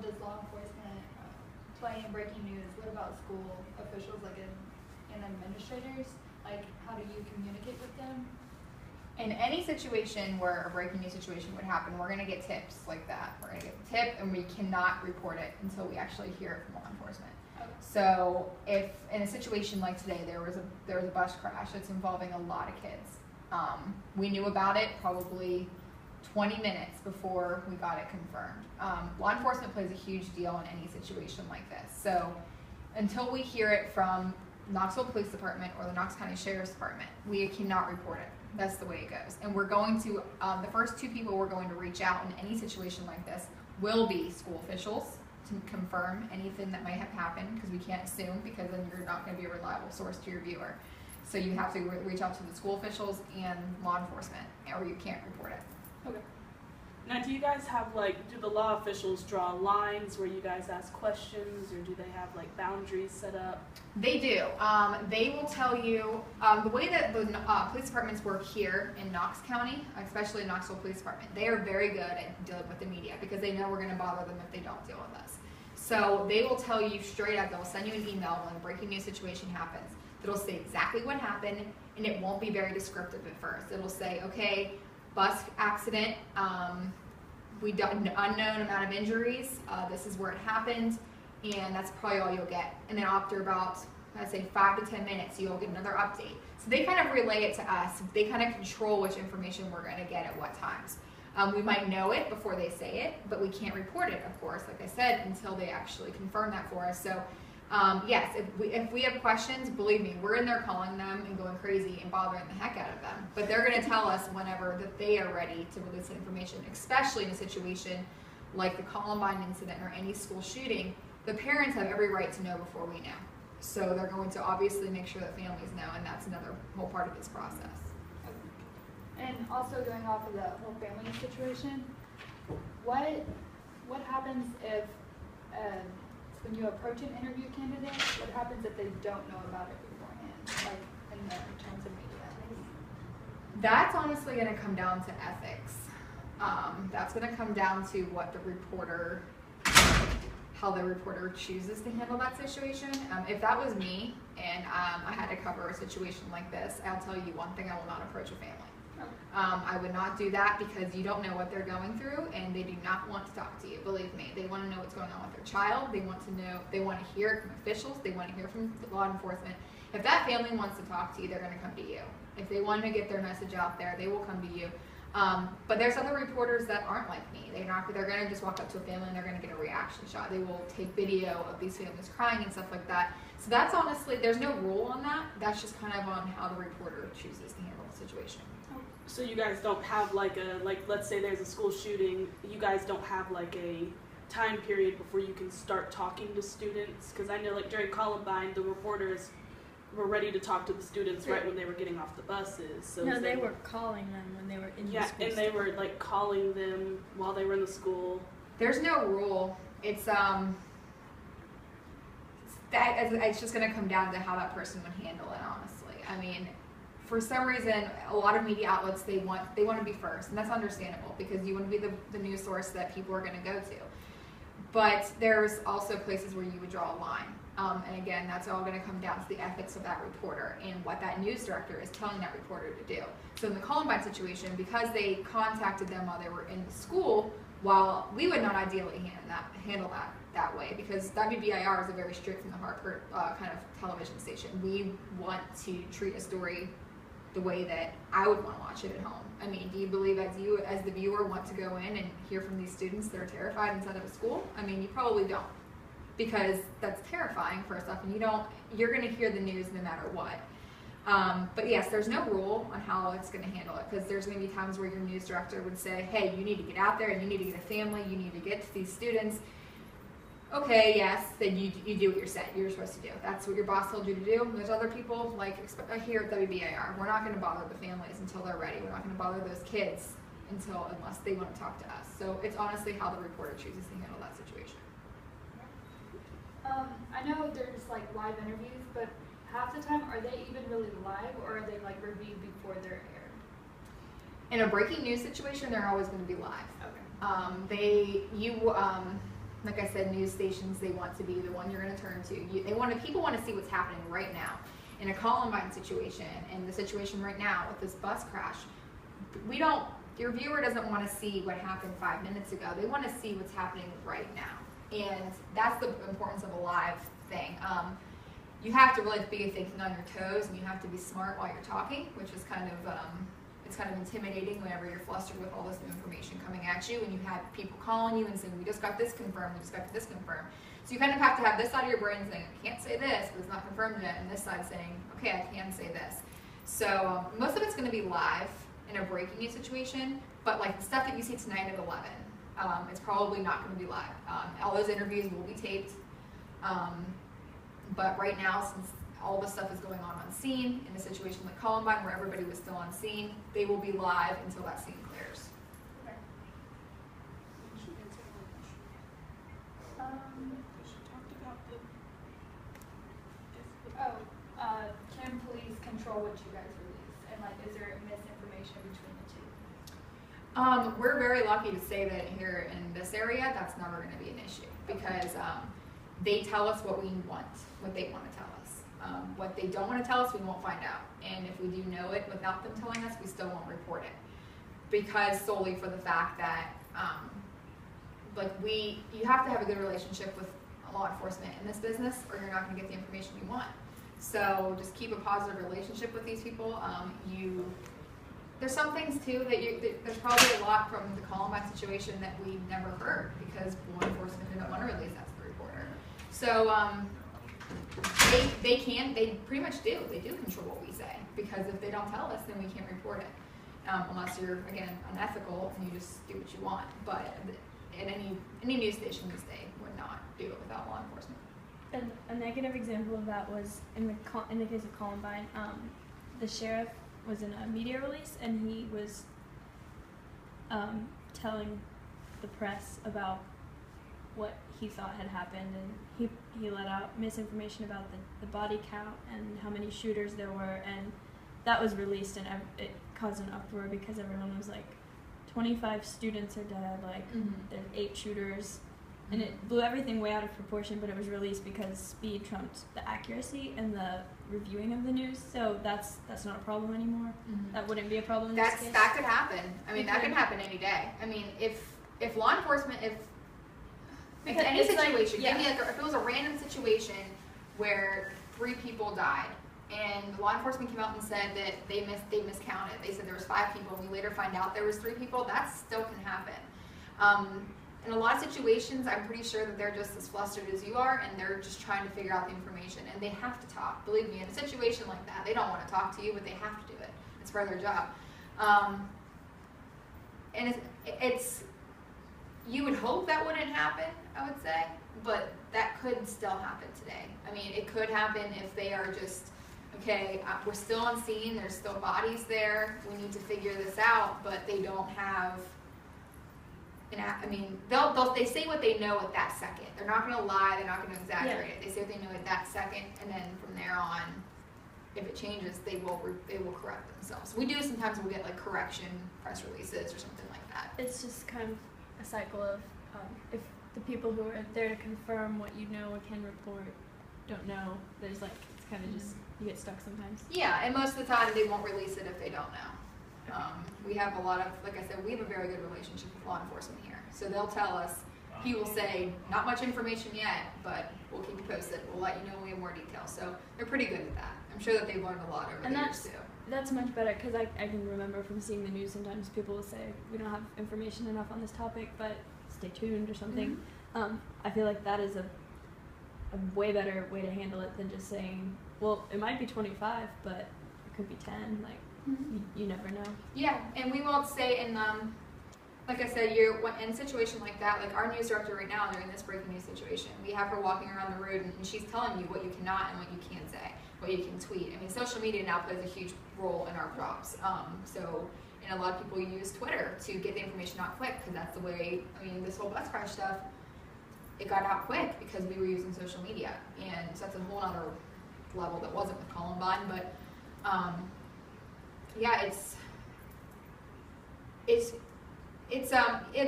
does law enforcement play in breaking news? What about school officials, like and administrators? Like, how do you communicate with them? In any situation where a breaking news situation would happen, we're going to get tips like that. We're going to get the tip, and we cannot report it until we actually hear it from law enforcement. Okay. So if in a situation like today there was a bus crash that's involving a lot of kids, we knew about it probably 20 minutes before we got it confirmed. Law enforcement plays a huge deal in any situation like this. So until we hear it from Knoxville Police Department or the Knox County Sheriff's Department, we cannot report it. That's the way it goes. And we're going to, the first two people we're going to reach out in any situation like this will be school officials to confirm anything that might have happened, because we can't assume, because then you're not going to be a reliable source to your viewer. So you have to reach out to the school officials and law enforcement, or you can't report it. Okay. Now, do you guys have, like, do the law officials draw lines where you guys ask questions, or do they have, like, boundaries set up? They do. They will tell you, the way that the police departments work here in Knox County, especially Knoxville Police Department, they are very good at dealing with the media, because they know we're going to bother them if they don't deal with us. So they will tell you straight up, they'll send you an email when a breaking news situation happens. It'll say exactly what happened, and it won't be very descriptive at first. It'll say, okay, bus accident, we done an unknown amount of injuries, this is where it happened, and that's probably all you'll get. And then after about, I'd say 5 to 10 minutes, you'll get another update. So they kind of relay it to us. They kind of control which information we're going to get at what times. We might know it before they say it, but we can't report it, of course, like I said, until they actually confirm that for us. So yes, if we have questions, believe me, we're in there calling them and going crazy and bothering the heck out of them. But they're going to tell us whenever that they are ready to release that information, especially in a situation like the Columbine incident or any school shooting. The parents have every right to know before we know. So they're going to obviously make sure that families know, and that's another whole part of this process. And also going off of the whole family situation, what happens if when you approach an interview candidate, what happens if they don't know about it beforehand, like in terms of media? That's honestly going to come down to ethics. That's going to come down to what the reporter, how the reporter chooses to handle that situation. If that was me and I had to cover a situation like this, I'll tell you one thing: I will not approach a family. I would not do that, because you don't know what they're going through, and they do not want to talk to you. Believe me, they want to know what's going on with their child. They want to know. They want to hear it from officials. They want to hear from law enforcement. If that family wants to talk to you, they're going to come to you. If they want to get their message out there, they will come to you. But there's other reporters that aren't like me. They're going to just walk up to a family and they're going to get a reaction shot. They will take video of these families crying and stuff like that. So that's honestly, there's no rule on that. That's just kind of on how the reporter chooses to handle the situation. So you guys don't have like let's say there's a school shooting, you guys don't have like a time period before you can start talking to students? Because I know, like, during Columbine, the reporters were ready to talk to the students right when they were getting off the buses. So no, they were calling them when they were in the school. Yeah, and they were like calling them while they were in the school. There's no rule. It's just going to come down to how that person would handle it, honestly. I mean, for some reason, a lot of media outlets, they want to be first, and that's understandable, because you want to be the news source that people are going to go to. But there's also places where you would draw a line. And again, that's all going to come down to the ethics of that reporter and what that news director is telling that reporter to do. So in the Columbine situation, because they contacted them while they were in the school, while we would not ideally handle that way, because WBIR is a very strict from the Hartford kind of television station. We want to treat a story the way that I would want to watch it at home. I mean, do you believe as the viewer, want to go in and hear from these students that are terrified inside of a school? I mean, you probably don't, because that's terrifying, first off, and you're going to hear the news no matter what. But yes, there's no rule on how it's going to handle it, because there's going to be times where your news director would say, hey, you need to get out there, and you need to get a family, you need to get to these students. Okay, yes, then you do what you're supposed to do. That's what your boss told you to do. There's other people, like here at WBIR, we're not going to bother the families until they're ready. We're not going to bother those kids unless they want to talk to us. So it's honestly how the reporter chooses to handle that situation. I know there's like live interviews, but half the time, are they even really live, or are they like reviewed before they're aired? In a breaking news situation, they're always going to be live. Okay. like I said, news stations, they want to be the one you're going to turn to. People want to see what's happening right now. In a Columbine situation, and the situation right now with this bus crash, your viewer doesn't want to see what happened 5 minutes ago. They want to see what's happening right now. And that's the importance of a live thing. You have to really be thinking on your toes, and you have to be smart while you're talking, which is kind of intimidating whenever you're flustered with all this new information coming at you, and you have people calling you and saying, we just got this confirmed, we just got this confirmed. So you kind of have to have this side of your brain saying, I can't say this, but it's not confirmed yet, and this side saying, okay, I can say this. So most of it's going to be live in a breaking news situation, but like the stuff that you see tonight at 11, it's probably not going to be live. All those interviews will be taped, but right now, since all this stuff is going on scene, in a situation like Columbine where everybody was still on scene, they will be live until that scene clears. Okay. Can police control what you guys release? And like, is there misinformation between the two? We're very lucky to say that here in this area, that's never going to be an issue, because they tell us what we want, what they want to tell us. What they don't want to tell us, we won't find out. And if we do know it without them telling us, we still won't report it. Because solely for the fact that, you have to have a good relationship with law enforcement in this business, or you're not going to get the information you want. So just keep a positive relationship with these people. There's some things too there's probably a lot from the Columbine situation that we never heard because law enforcement didn't want to release that to the reporter. So they pretty much do. They do control what we say, because if they don't tell us, then we can't report it. Unless you're, again, unethical and you just do what you want. But in any news station these days would not do it without law enforcement. And a negative example of that was in the case of Columbine. The sheriff was in a media release, and he was telling the press about what he thought had happened, and he let out misinformation about the body count and how many shooters there were, and that was released, and it caused an uproar because everyone was like, 25 students are dead, like there's 8 shooters, and it blew everything way out of proportion, but it was released because speed trumped the accuracy and the reviewing of the news, so that's not a problem anymore. That wouldn't be a problem in this case. That could happen. I mean, that could happen any day. I mean, if law enforcement, if any situation, if it was a random situation where 3 people died, and the law enforcement came out and said that they miscounted. They said there was 5 people, and we later find out there was 3 people. That still can happen. In a lot of situations, I'm pretty sure that they're just as flustered as you are, and they're just trying to figure out the information, and they have to talk. Believe me, in a situation like that, they don't want to talk to you, but they have to do it. It's part of their job. And it's you would hope that wouldn't happen, I would say, but that could still happen today. I mean, it could happen if they are just, okay, we're still on scene, there's still bodies there, we need to figure this out, but they don't have, I mean, they say what they know at that second. They're not going to lie, they're not going to exaggerate it. They say what they know at that second, and then from there on, if it changes, they will correct themselves. We do sometimes we'll get like correction press releases or something like that. It's just kind of a cycle of if the people who are there to confirm what you know or can report don't know, there's like, it's kind of just, you get stuck sometimes. Yeah, and most of the time they won't release it if they don't know. We have a lot of, like I said, we have a very good relationship with law enforcement here. So they'll tell us, he will say, not much information yet, but we'll keep you posted. We'll let you know when we have more details. So they're pretty good at that. I'm sure that they've learned a lot over the years too. That's much better, because I can remember from seeing the news sometimes people will say, we don't have information enough on this topic, but stay tuned or something. I feel like that is a way better way to handle it than just saying, well, it might be 25, but it could be 10. Like, you never know. Yeah, and we won't say in, like I said, in a situation like that, like our news director right now, during this breaking news situation, we have her walking around the road, and she's telling you what you cannot and what you can say, what you can tweet. I mean, social media now plays a huge role in our jobs. And a lot of people use Twitter to get the information out quick, because that's the way, I mean, this whole bus crash stuff, it got out quick because we were using social media. And so that's a whole other level that wasn't with Columbine, but yeah, it's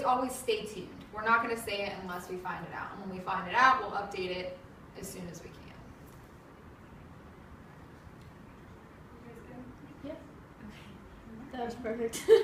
always stay tuned. we're not going to say it unless we find it out. And when we find it out, we'll update it as soon as we can. That was perfect.